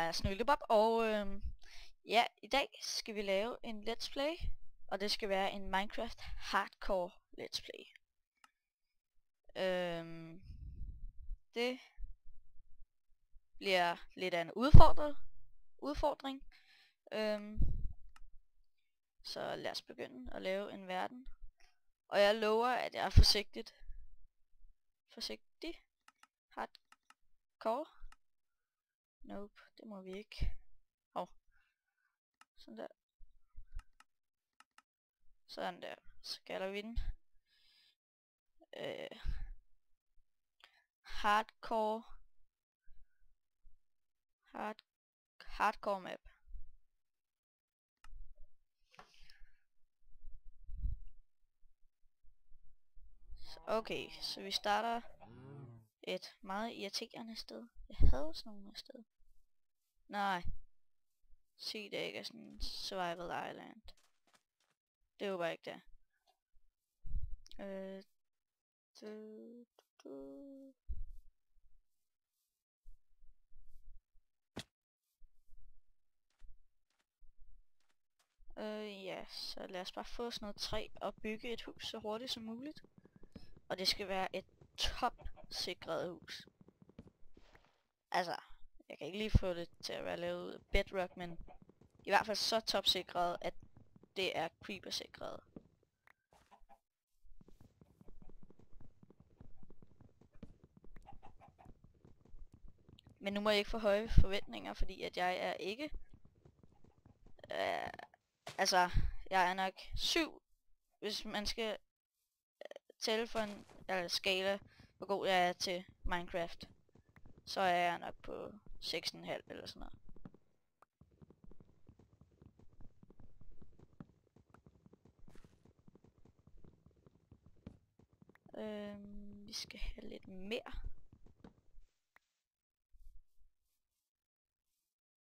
er Snøllebob, og ja, i dag skal vi lave en let's play, og det skal være en Minecraft hardcore let's play. Det bliver lidt af en udfordring. Så lad os begynde at lave en verden. Og jeg lover, at jeg er forsigtig. Hardcore. Nope, det må vi ikke. Sådan der. Sådan der. Så kalder vi den. Hardcore map. Okay, så vi starter et meget irriterende sted. Jeg havde sådan nogle sted. Nej. Se, det ikke er sådan en survival island. Det håber jeg ikke, det ja, så lad os bare få sådan noget træ og bygge et hus så hurtigt som muligt. Og det skal være et top-sikret hus. Altså, jeg kan ikke lige få det til at være lavet ud af bedrock, men i hvert fald så top-sikret, at det er creeper-sikret. Men nu må jeg ikke få høje forventninger, fordi at jeg er ikke... altså, jeg er nok 7, hvis man skal tælle for en skala, hvor god jeg er til Minecraft. Så er jeg nok på 6,5 eller sådan noget. Vi skal have lidt mere.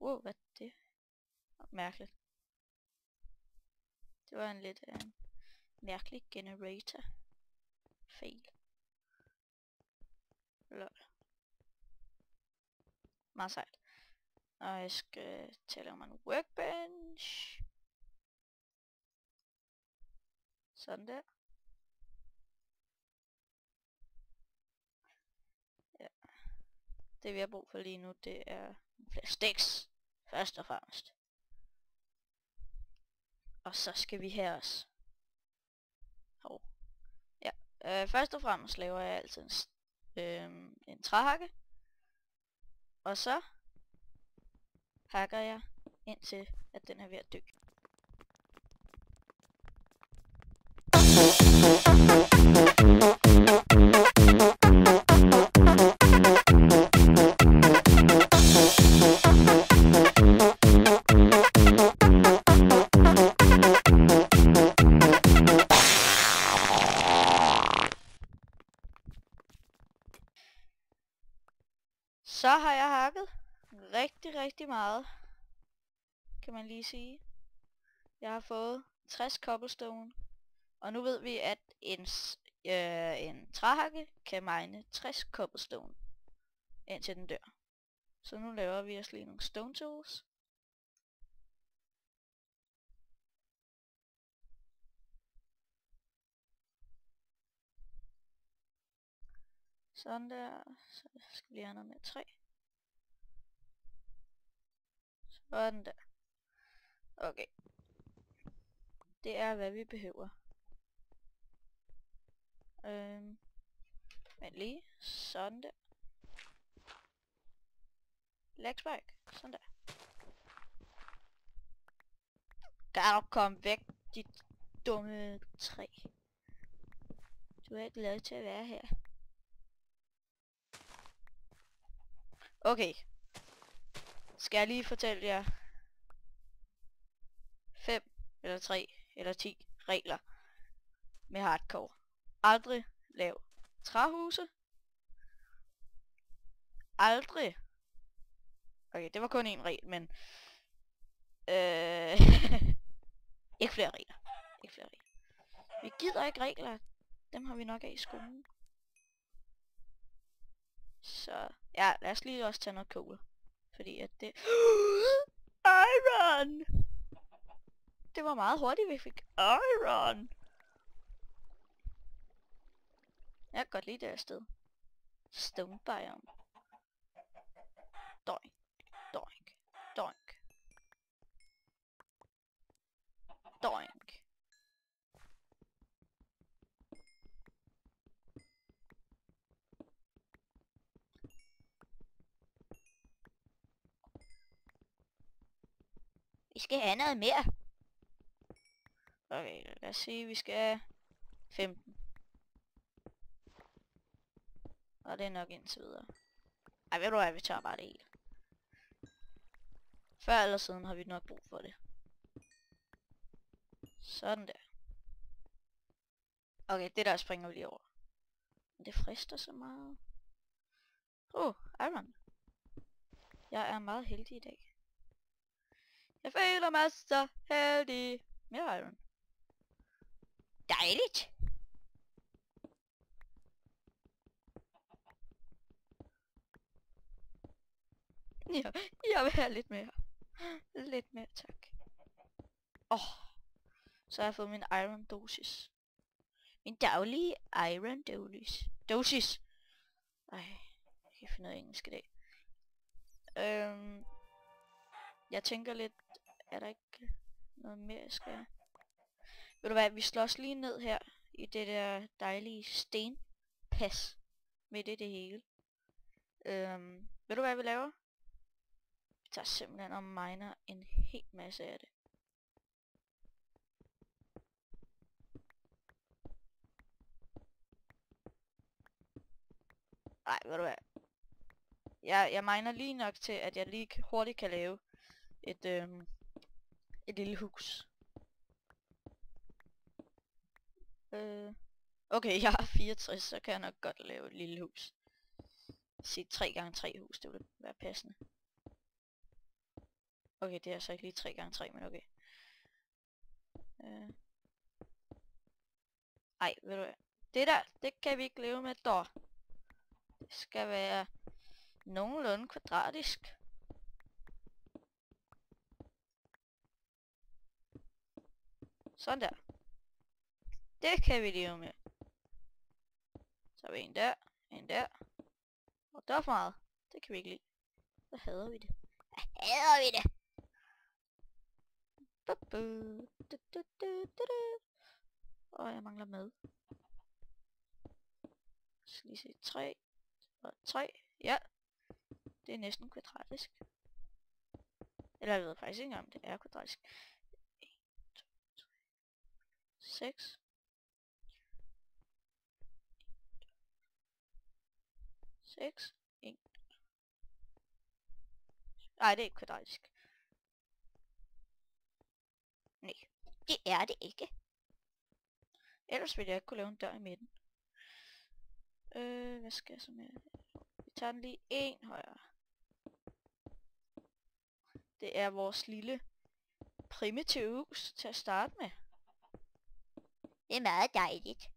Wow, hvad er det? Mærkeligt. Det var en lidt mærkelig generator. Fail. Lol. Meget sejt. Og jeg skal tælle om en workbench. Sådan der. Ja. Det vi har brug for lige nu, det er flere sticks. Først og fremmest. Og så skal vi have os. Ja. Først og fremmest laver jeg altid en træhakke. Og så hakker jeg indtil at den er ved at dø. Så har jeg hakket rigtig meget, kan man lige sige. Jeg har fået 60 cobblestone, og nu ved vi, at en træhakke kan mine 60 cobblestone, indtil den dør. Så nu laver vi os lige nogle stone tools. Sådan der, så skal vi lige have noget mere træ. Sådan der. Okay. Det er hvad vi behøver. Men lige sådan der. Legspike. Sådan der. Kan du komme væk, dit dumme træ. Du er ikke lavet til at være her. Okay. Skal jeg lige fortælle jer 5 eller 3 eller 10 regler med hardcore. Aldrig lav træhuse. Aldrig. Okay, det var kun en regel, men ikke flere regler. Vi gider ikke regler. Dem har vi nok af i skolen. Så ja, lad os lige også tage noget kål. Fordi at det... Iron! Det var meget hurtigt, vi fik iron! Jeg kan godt lide det her sted. Stone biome. Doink, doink, doink. Doink. Vi skal have noget mere. Okay, lad os sige, vi skal have 15. Og det er nok indtil videre. Ej, ved du hvad, vi tager bare det hele. Før eller siden har vi nok brug for det. Sådan der. Okay, det der springer vi lige over. Men det frister så meget. Iron. Jeg er meget heldig i dag. Jeg føler mig så heldig. Mere iron. Dejligt. Ja, jeg vil have lidt mere. Lidt mere, tak. Så har jeg fået min iron dosis. Min daglige iron dosis. Ej, jeg kan finde noget engelsk i dag. Jeg tænker lidt, er der ikke noget mere, jeg skal... Ved du hvad, vi slår os lige ned her i det der dejlige stenpas midt i det hele. Ved du hvad vi laver? Vi tager simpelthen og miner en hel masse af det. Ej, ved du hvad? Jeg miner lige nok til, at jeg lige hurtigt kan lave et lille hus. Okay, jeg har 64, så kan jeg nok godt lave et lille hus. Sige 3x3 hus, det ville være passende. Okay, det er så ikke lige 3x3, men okay. Ej, ved du hvad? Det der, det kan vi ikke leve med dog. Det skal være nogenlunde kvadratisk. Sådan der. Det kan vi leve med. Så har vi en der, en der. Og der er for meget. Det kan vi ikke lide. Så hader vi det. Så hader vi det. Og jeg mangler mad. Jeg skal lige se 3 og 3. Ja. Det er næsten kvadratisk. Eller jeg ved faktisk ikke om det er kvadratisk. 1, 2, 3, 6. 6. 1. Nej, det er ikke kvadratisk. Nej, det er det ikke. Ellers ville jeg ikke kunne lave en dør i midten. Hvad skal jeg så med? Vi tager den lige en højere. Det er vores lille primitive hus til at starte med. Det er meget dejligt.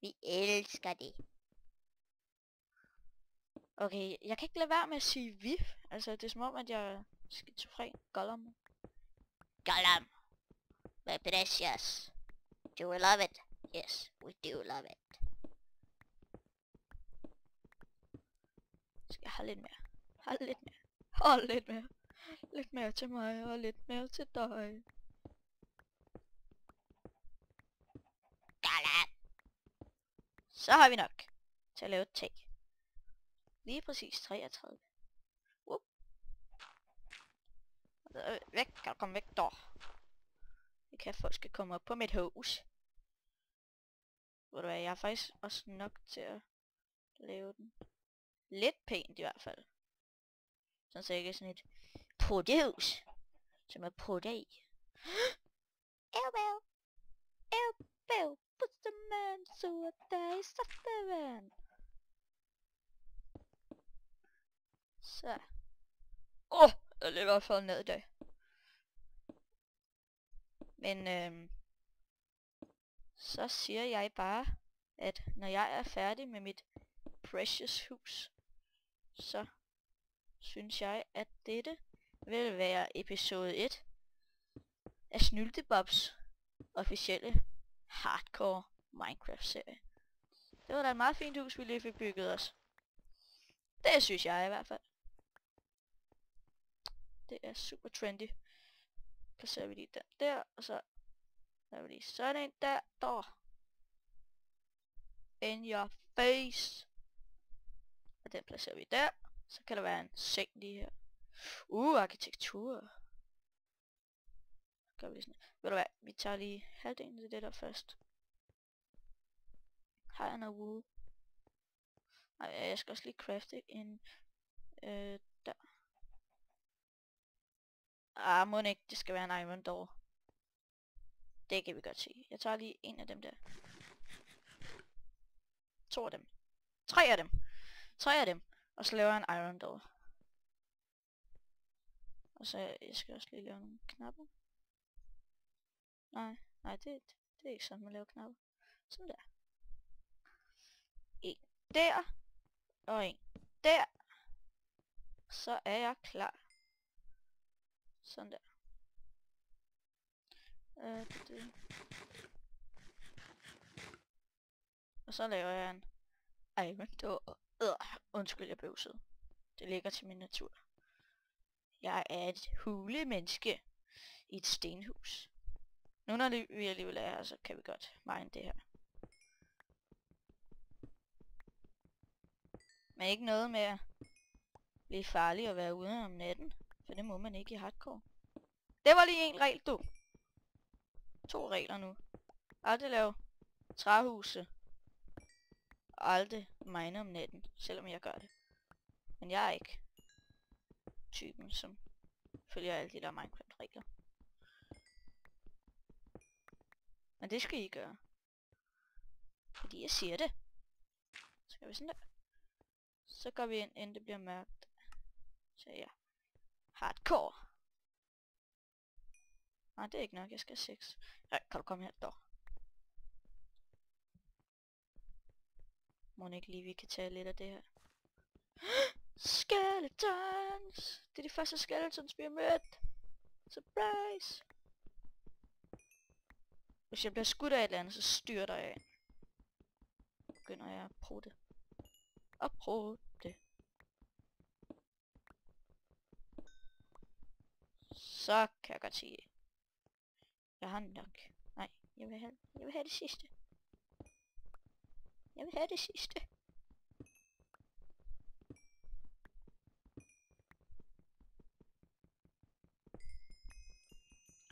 Vi elsker det. Okay, jeg kan ikke lade være med at sige vi. Altså, det er som om, at jeg er skizofren. Gollum. Gollum. My precious. Do we love it? Yes, we do love it. Skal jeg have lidt mere? Have lidt mere. Hold lidt mere. Lidt mere til mig, og lidt mere til dig. Gollum. Så har vi nok til at lave et tag. Lige præcis 33. Væk, kan du komme væk der? Det kan folk skal komme op på mit hus. Ved du hvad, jeg har faktisk også nok til at lave den lidt pænt i hvert fald. Sådan så ikke er sådan et pottehus, som er potte i. Elbow! Elbow! Pusterman, så er der i saftevand. Så. Jeg løber i hvert fald ned i dag. Men så siger jeg bare, at når jeg er færdig med mit precious hus, så synes jeg, at dette vil være episode 1 af Snyltebobs officielle hardcore Minecraft-serie. Det var da et meget fint hus, vi lige fik bygget os. Det synes jeg i hvert fald. Det er super trendy. Placerer vi lige den der, og så laver vi lige sådan en der. In your face. Og den placerer vi der. Så kan der være en seng lige her. Arkitektur. Gør vi sådan. Ved du hvad, vi tager lige halvdelen af det der først. Har jeg noget wool? Nej, jeg skal også lige crafte en der. Må ikke, det skal være en iron door. Det kan vi godt se. Jeg tager lige en af dem der. 2 af dem. 3 af dem. 3 af dem. Og så laver jeg en iron door. Og så jeg skal også lige lave nogle knapper. Nej, det er ikke sådan, man laver knapper. Sådan der. En der. Og en der. Så er jeg klar. Sådan der. Og så laver jeg en iron door. Undskyld, jeg bøvsede. Det ligger til min natur. Jeg er et hulemenneske i et stenhus. Nu når vi alligevel er her, så kan vi godt mine det her. Men ikke noget med at blive farlig at være ude om natten. For det må man ikke i hardcore. Det var lige en regel, du. 2 regler nu. Aldrig lave træhuse. Og aldrig mine om natten, selvom jeg gør det. Men jeg er ikke typen, som følger alle de der Minecraft-regler. Men det skal I gøre. Fordi jeg siger det. Så gør vi sådan der. Så går vi ind, inden det bliver mørkt. Så ja. Hardcore. Nej, det er ikke nok. Jeg skal have 6. Nej, kan du komme her, dog. Må ikke lige, vi kan tage lidt af det her. Skeletons! Det er de første skeletons, vi har mødt. Surprise! Hvis jeg bliver skudt af et eller andet, så styrter jeg ind. Begynder jeg at prøve det. Så kan jeg godt sige. Jeg har nok. Nej, jeg vil have det sidste. Jeg vil have det sidste.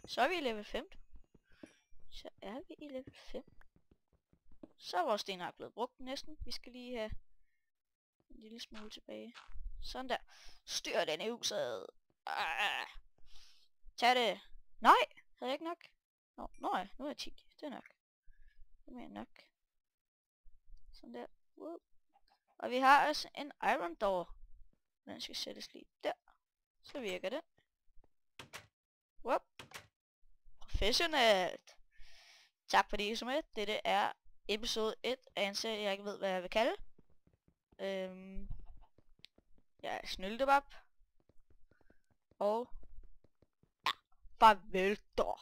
Så er vi i level 5. Så er vi i level 5. Så er vores stenark blevet brugt næsten. Vi skal lige have en lille smule tilbage. Sådan der. Styr den i huset. Tag det. Nej, havde jeg ikke nok? Nå, nu er jeg 10. Det er nok. Det er mere nok. Sådan der. Og vi har også en iron door. Den skal sættes lige der. Så virker det. Professionelt. Tak fordi I så med. Dette er episode 1 af en serie, jeg ikke ved, hvad jeg vil kalde. Jeg er Snyltebob. Og ja, farvel dog.